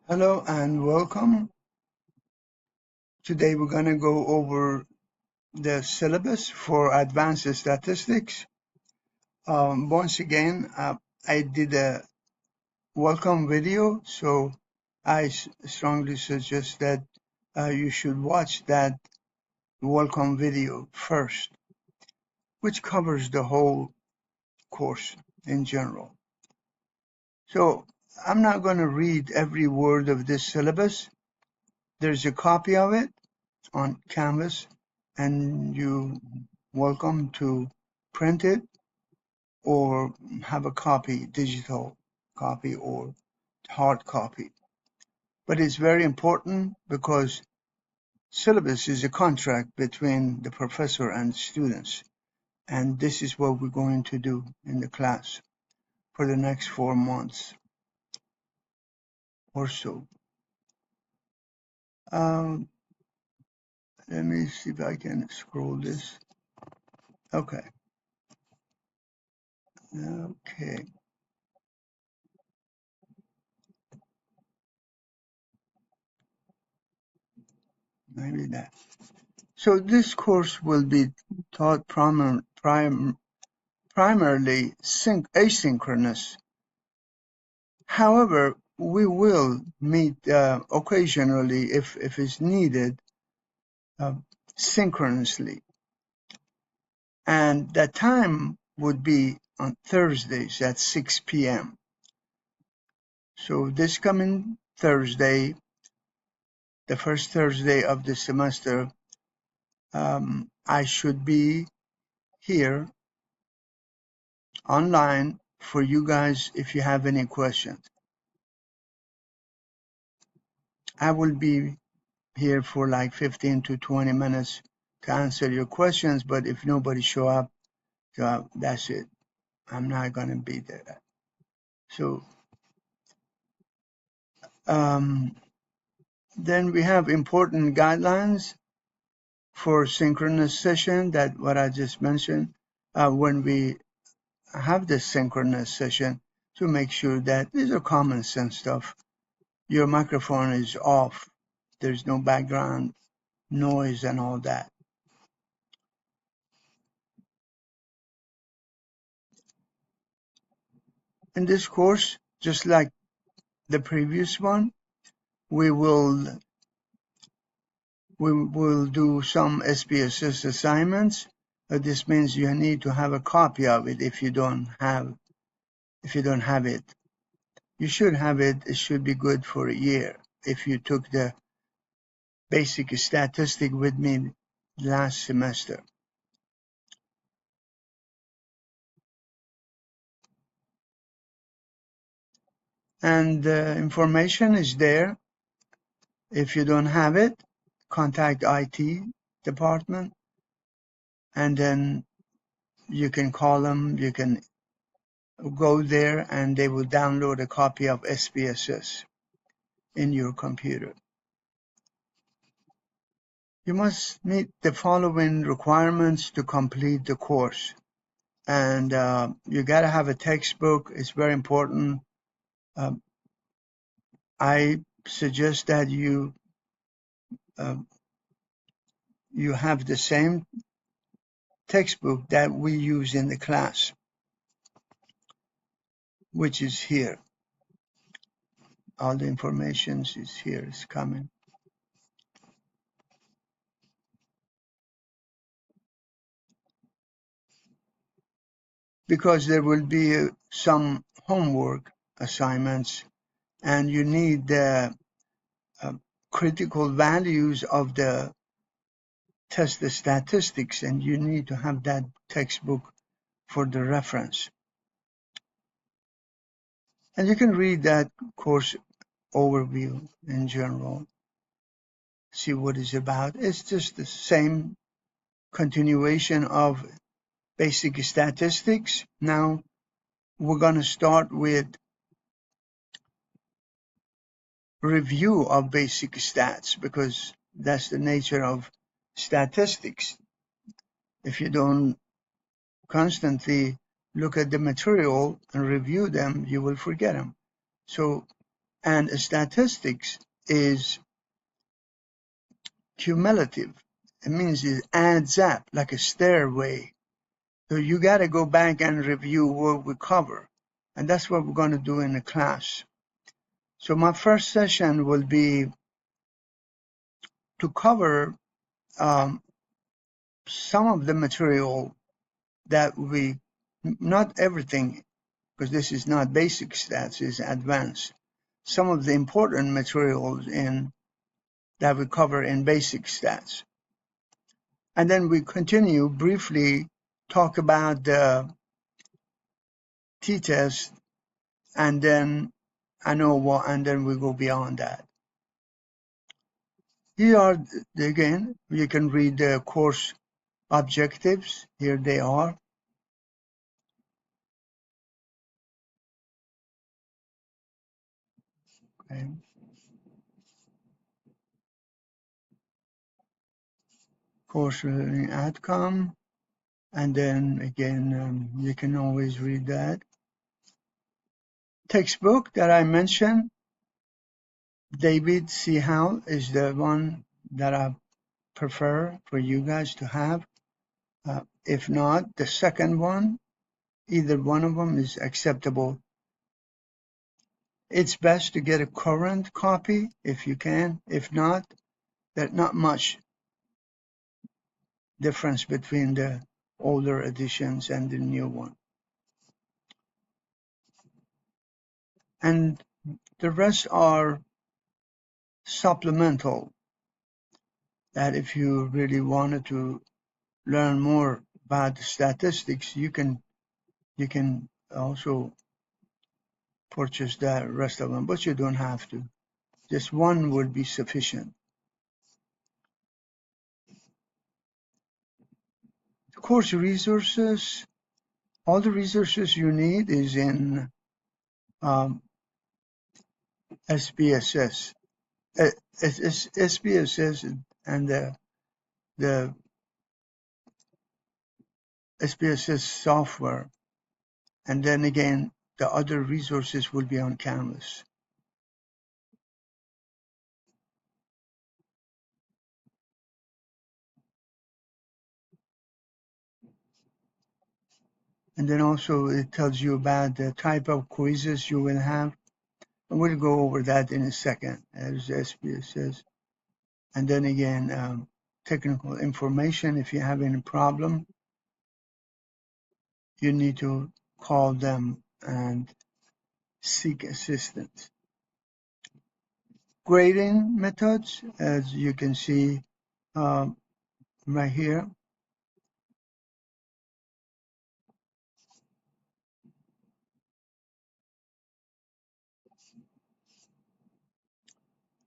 Hello and welcome. Today we're going to go over the syllabus for advanced statistics. Once again, I did a welcome video, so I strongly suggest that you should watch that welcome video first, which covers the whole course in general. So I'm not going to read every word of this syllabus. There's a copy of it on Canvas, and you welcome to print it or have a copy, digital copy or hard copy. But it's very important because syllabus is a contract between the professor and students. And this is what we're going to do in the class for the next 4 months or so. Let me see if I can scroll this. Okay. Okay. Maybe that. So this course will be taught primarily asynchronous. However, we will meet occasionally, if it's needed, synchronously. And that time would be on Thursdays at 6 p.m. So this coming Thursday, the first Thursday of the semester, I should be here online for you guys if you have any questions. I will be here for like 15 to 20 minutes to answer your questions, but if nobody show up, that's it. I'm not going to be there. So then we have important guidelines for synchronous session, that what I just mentioned, when we have this synchronous session, to make sure that these are common sense stuff. Your microphone is off. There's no background noise and all that. In this course, just like the previous one, we will do some SPSS assignments. This means you need to have a copy of it if you don't have it. You should have it. It should be good for a year if you took the basic statistic with me last semester. And the information is there. If you don't have it, contact IT department, and then you can call them. You can go there and they will download a copy of SPSS in your computer. You must meet the following requirements to complete the course. And you got to have a textbook. It's very important. I suggest that you have the same textbook that we use in the class, which is here. All the information is here, it's coming. Because there will be some homework assignments, and you need the critical values of the test the statistics, and you need to have that textbook for the reference. And you can read that course overview in general, see what it's about. It's just the same continuation of basic statistics. Now we're going to start with review of basic stats, because that's the nature of statistics. If you don't constantly look at the material and review them, you will forget them. So And statistics is cumulative. It means it adds up like a stairway. So you got to go back and review what we cover. And that's what we're going to do in the class. So my first session will be to cover some of the material that not everything, because this is not basic stats, it's advanced. Some of the important materials that we cover in basic stats. And then we continue briefly talk about the t-test and then ANOVA, and then we go beyond that. Here are, again, you can read the course objectives. Here they are. Okay. Course learning outcome. And then again, you can always read that. Textbook that I mentioned, David C. Howe is the one that I prefer for you guys to have. If not, the second one, either one of them is acceptable. It's best to get a current copy if you can. If not, there's not much difference between the older editions and the new one. And the rest are supplemental, that if you really wanted to learn more about the statistics, you can also purchase the rest of them, but you don't have to. Just one would be sufficient. Course resources, all the resources you need is in SPSS. SPSS and the SPSS software, and then again the other resources will be on Canvas. And then also it tells you about the type of quizzes you will have. And we'll go over that in a second. There's SPSS. And then again, technical information. If you have any problem, you need to call them and seek assistance. Grading methods, as you can see right here.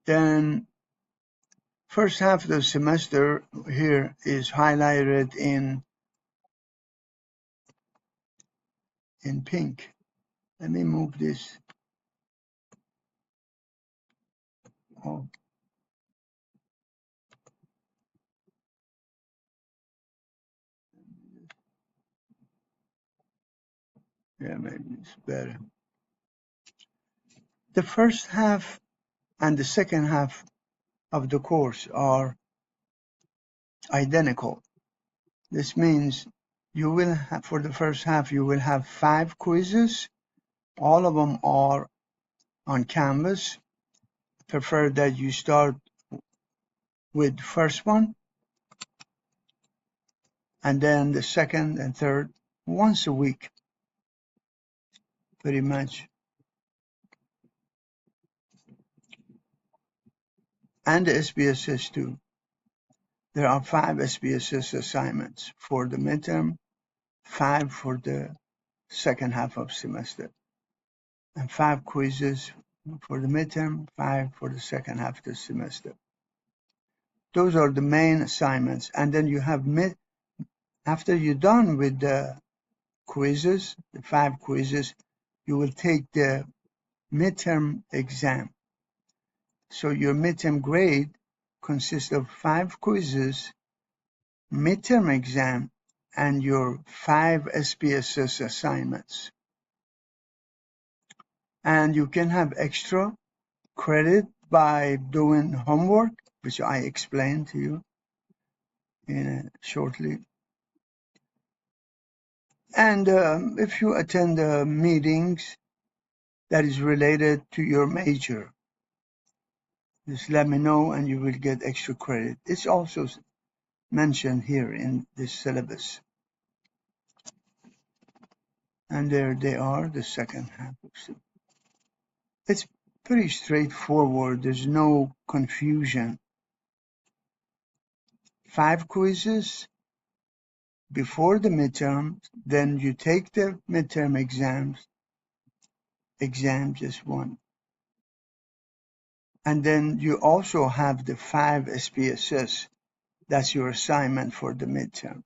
Then first half of the semester here is highlighted in pink. Let me move this. Oh. Yeah, maybe it's better. The first half and the second half of the course are identical. This means you will have, for the first half, you will have 5 quizzes. All of them are on Canvas. Prefer that you start with the first one, and then the second and third once a week, pretty much. And the SPSS too. There are 5 SPSS assignments for the midterm, 5 for the second half of semester, and 5 quizzes for the midterm, 5 for the second half of the semester. Those are the main assignments. And then you have after you're done with the quizzes, the 5 quizzes, you will take the midterm exam. So your midterm grade consists of 5 quizzes, midterm exam, and your 5 SPSS assignments. And you can have extra credit by doing homework, which I explained to you shortly. And if you attend meetings that is related to your major, just let me know and you will get extra credit. It's also mentioned here in this syllabus. And there they are, the second half of it. It's pretty straightforward. There's no confusion. 5 quizzes before the midterm, then you take the midterm exam just one. And then you also have the 5 SPSS. That's your assignment for the midterm.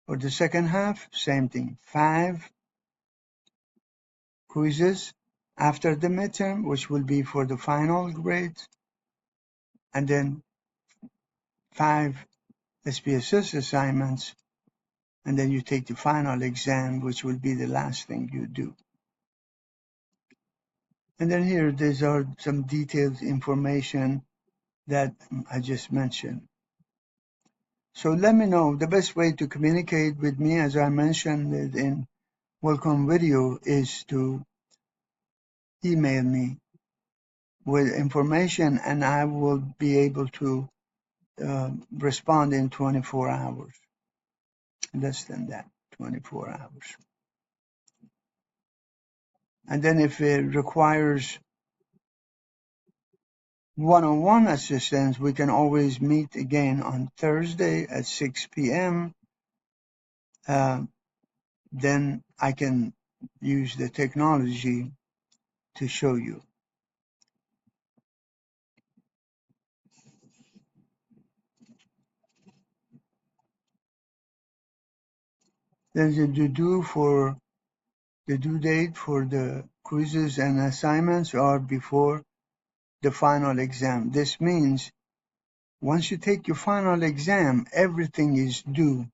For the second half, same thing. 5 quizzes after the midterm, which will be for the final grades, and then 5 SPSS assignments, and then you take the final exam, which will be the last thing you do. And then here, these are some detailed information that I just mentioned. So let me know. The best way to communicate with me, as I mentioned in welcome video, is to email me with information, and I will be able to respond in 24 hours. Less than that, 24 hours. And then if it requires one-on-one assistance, we can always meet again on Thursday at 6 p.m. Then I can use the technology to show you. Then the due date for the quizzes and assignments are before the final exam. This means once you take your final exam, everything is due.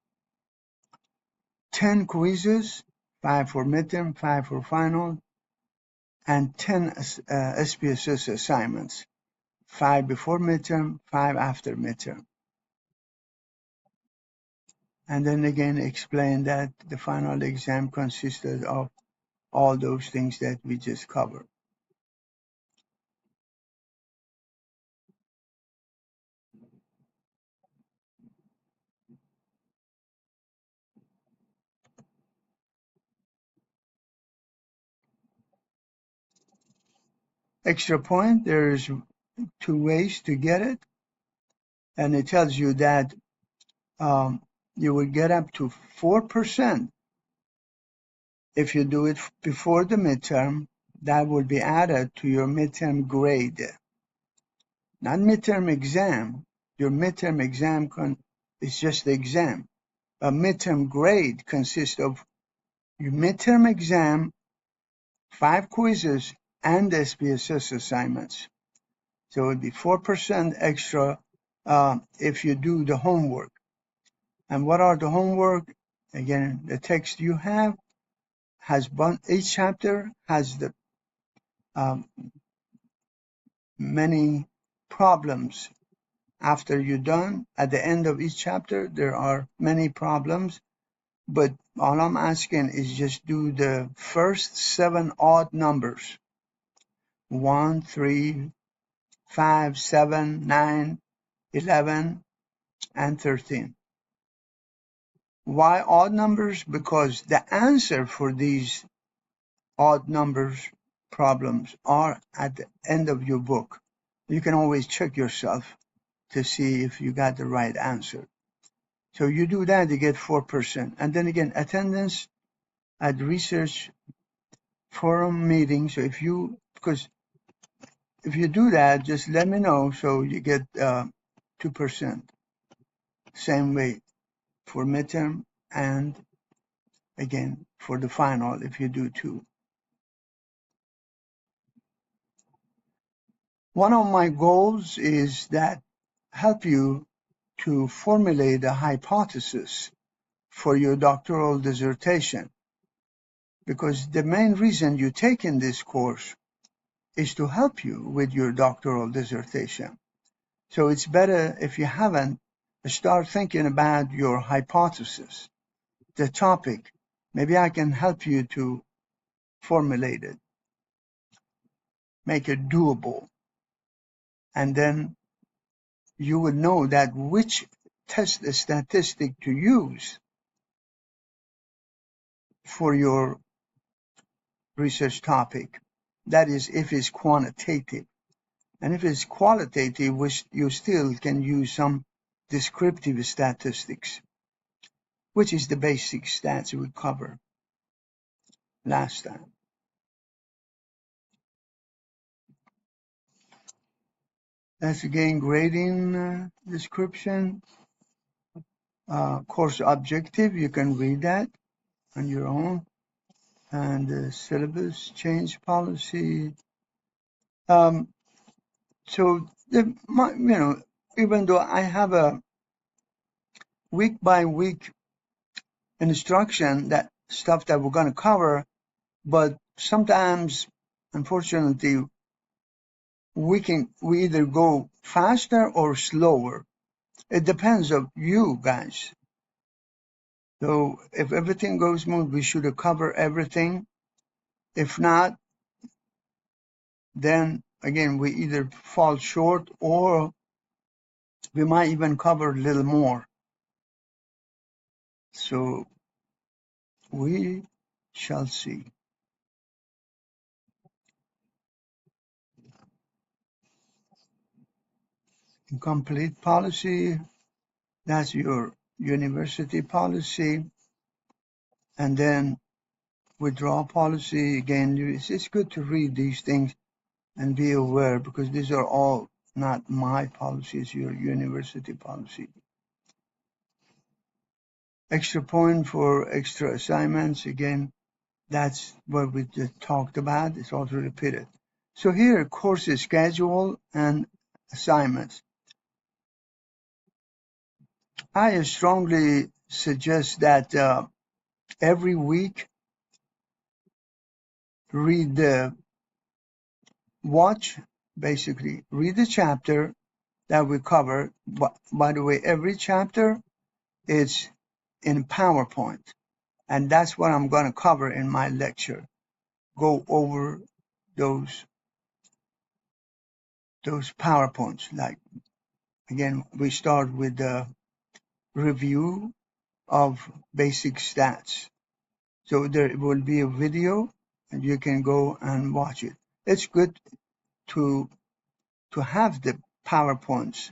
10 quizzes, 5 for midterm, 5 for final, and 10 SPSS assignments, 5 before midterm, 5 after midterm. And then again explain that the final exam consisted of all those things that we just covered. Extra point, there's 2 ways to get it. And it tells you that you will get up to 4% if you do it before the midterm. That will be added to your midterm grade. Not midterm exam. Your midterm exam is just the exam. A midterm grade consists of your midterm exam, 5 quizzes, and SPSS assignments. So it would be 4% extra if you do the homework. And what are the homework? Again, the text you have has each chapter has the many problems. After you're done, at the end of each chapter, there are many problems. But all I'm asking is just do the first 7 odd numbers. 1, 3, 5, 7, 9, 11, and 13. Why odd numbers? Because the answer for these odd numbers problems are at the end of your book. You can always check yourself to see if you got the right answer. So you do that, you get 4%. And then again, attendance at research forum meetings. So because if you do that, just let me know so you get 2%. Same way for midterm and again for the final if you do 2. One of my goals is that help you to formulate a hypothesis for your doctoral dissertation. because the main reason you take in this course is to help you with your doctoral dissertation. So it's better, if you haven't, start thinking about your hypothesis, the topic. Maybe I can help you to formulate it, make it doable, and then you would know that which test statistic to use for your research topic. That is, if it's quantitative. And if it's qualitative, which you still can use some descriptive statistics, which is the basic stats we covered last time. That's again grading description, course objective. You can read that on your own. And the syllabus change policy. So, even though I have a week by week instruction, that stuff that we're going to cover, but sometimes, unfortunately, we either go faster or slower. It depends on you guys. So if everything goes smooth, we should cover everything. If not, then again, we either fall short or we might even cover a little more. So we shall see. Incomplete policy, that's your university policy. And then withdrawal policy, again, it's good to read these things and be aware, because these are all not my policies, your university policy. Extra point for extra assignments, again, that's what we just talked about. It's also repeated. So here, course schedule and assignments. I strongly suggest that every week read basically read the chapter that we cover. By the way, every chapter is in PowerPoint, and that's what I'm going to cover in my lecture. Go over those PowerPoints. Like, again, we start with the review of basic stats. So there will be a video, and you can go and watch it. It's good to have the PowerPoints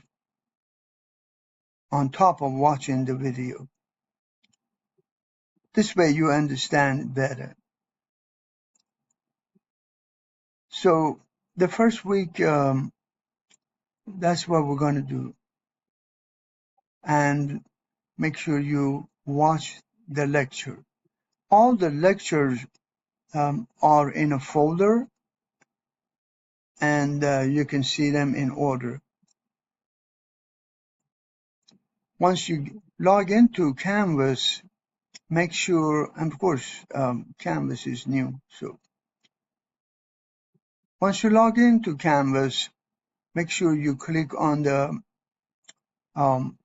on top of watching the video. This way you understand better. So the first week, that's what we're going to do. And make sure you watch the lecture. All the lectures are in a folder, and you can see them in order. Once you log into Canvas, make sure, and of course, Canvas is new. So once you log into Canvas, make sure you click on the, hold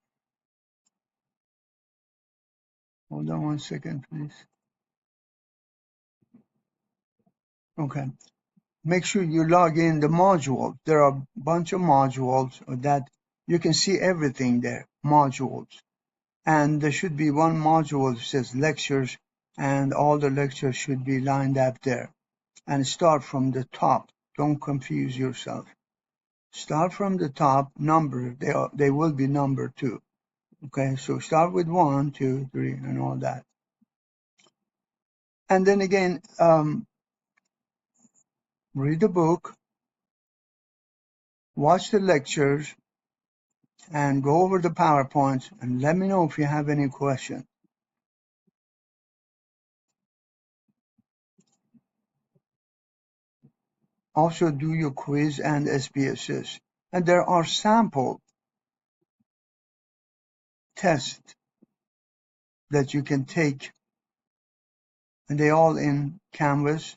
on one second, please. Okay. Make sure you log in the module. There are a bunch of modules that you can see everything there, modules. And there should be one module that says lectures, and all the lectures should be lined up there. And start from the top. Don't confuse yourself. Start from the top, number. They will be numbered too. Okay, so start with 1, 2, 3, and all that. And then again, read the book, watch the lectures, and go over the PowerPoints, and let me know if you have any questions. Also do your quiz and SPSS. And there are sample tests that you can take and they all in Canvas.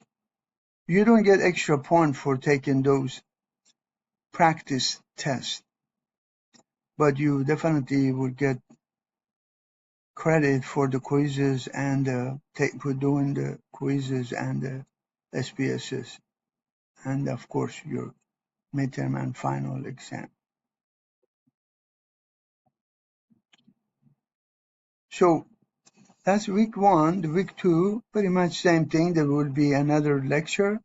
You don't get extra point for taking those practice tests, but you definitely will get credit for the quizzes and for doing the quizzes and the SPSS, and of course your midterm and final exam. So that's week 1. The week 2, pretty much same thing. There will be another lecture,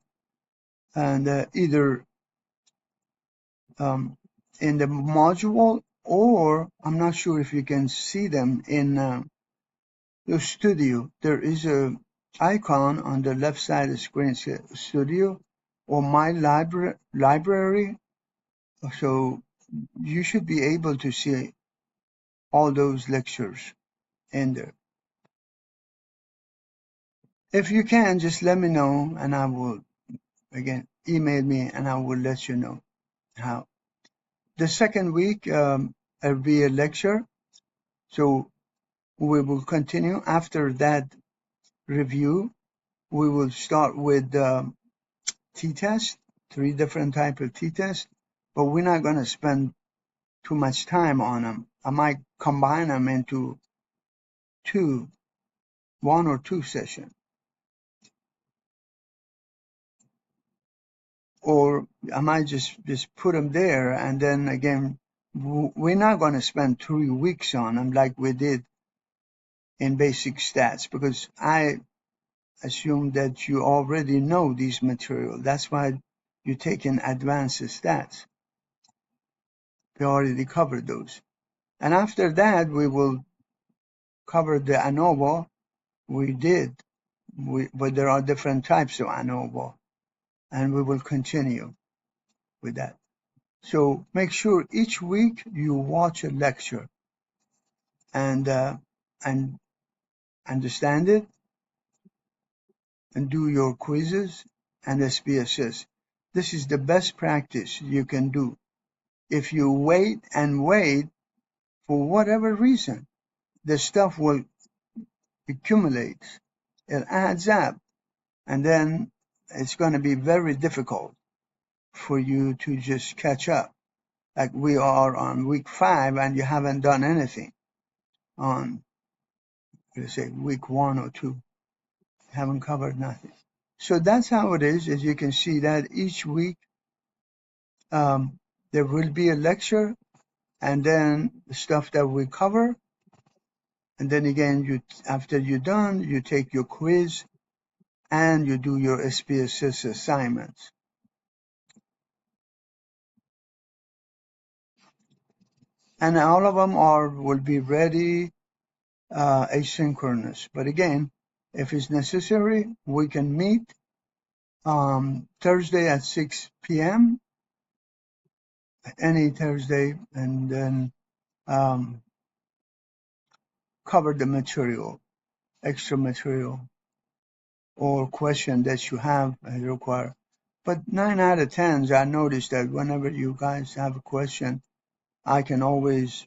and either in the module, or I'm not sure if you can see them in the studio. There is a icon on the left side of the screen, studio or my library. So you should be able to see all those lectures in there. If you can, just let me know, and I will, again, email me, and I will let you know how. The second week, there'll be a lecture. So we will continue after that review. We will start with t-test, 3 different types of t-test, but we're not going to spend too much time on them. I might combine them into 1 or 2 sessions. Or I might just put them there, and then again, we're not going to spend 3 weeks on them like we did in basic stats, because I assume that you already know these material. That's why you're taking advanced stats. We already covered those. And after that, we will cover the ANOVA. We did, but there are different types of ANOVA, and we will continue with that. So make sure each week you watch a lecture and understand it, and do your quizzes and SPSS. This is the best practice you can do. If you wait and wait, for whatever reason, the stuff will accumulate. It adds up, and then it's going to be very difficult for you to just catch up. Like we are on week 5, and you haven't done anything on, let's say, week 1 or 2. You haven't covered nothing. So that's how it is. As you can see, that each week there will be a lecture, and then the stuff that we cover, and then again, after you're done, you take your quiz and you do your SPSS assignments. And all of them will be ready asynchronous. But again, if it's necessary, we can meet Thursday at 6 p.m. any Thursday, and then cover the material, extra material, or question that you have require. But 9 out of 10, I noticed that whenever you guys have a question, I can always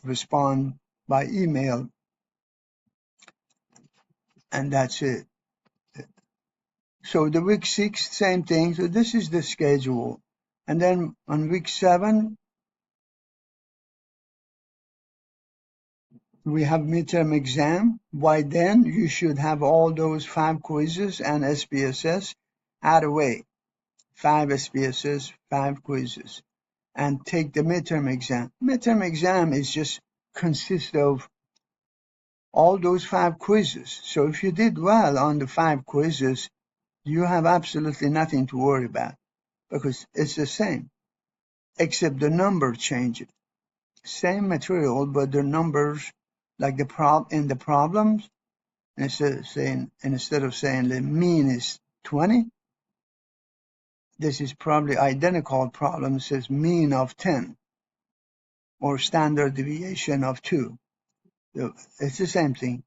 respond by email, and that's it. So the week 6, same thing. So this is the schedule. And then on week 7, we have midterm exam. By then, you should have all those 5 quizzes and SPSS out of the way. 5 SPSS, 5 quizzes, and take the midterm exam. Midterm exam is just consists of all those 5 quizzes. So if you did well on the 5 quizzes, you have absolutely nothing to worry about, because it's the same, except the number changes. Same material, but the numbers, like in the problems, instead of saying the mean is 20, this is probably identical problem. It says mean of 10 or standard deviation of 2. So it's the same thing.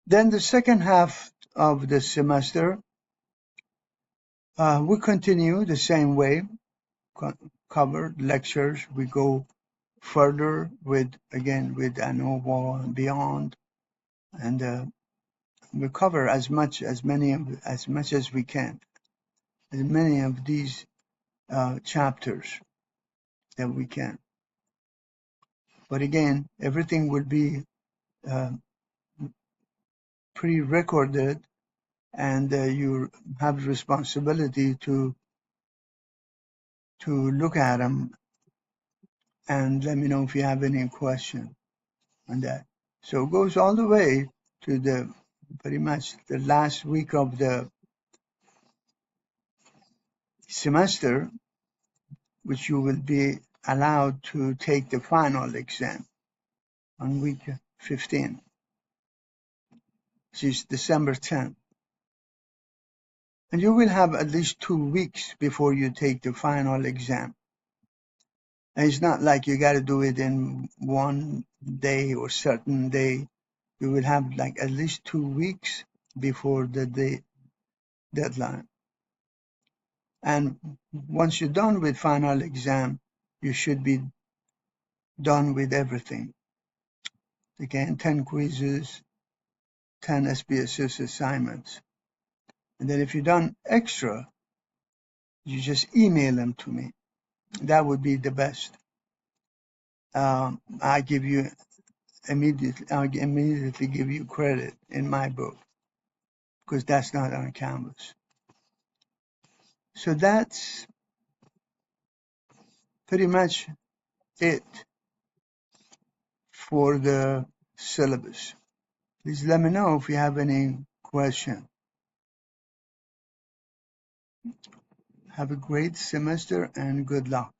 Then the second half of the semester, we continue the same way, cover lectures. We go further with ANOVA and beyond, and we cover as much as we can, as many of these chapters that we can. But again, everything will be uh, pre-recorded, and you have the responsibility to look at them and let me know if you have any question on that. So it goes all the way to the pretty much the last week of the semester, which you will be allowed to take the final exam on week 15, which is December 10th. And you will have at least 2 weeks before you take the final exam. And it's not like you got to do it in one day or certain day. You will have like at least 2 weeks before the deadline. And once you're done with final exam, you should be done with everything. Again, 10 quizzes, 10 SPSS assignments. And then if you've done extra, you just email them to me. That would be the best. I give you I'll immediately give you credit in my book, because that's not on Canvas. So that's pretty much it for the syllabus. Please let me know if you have any question. Have a great semester and good luck.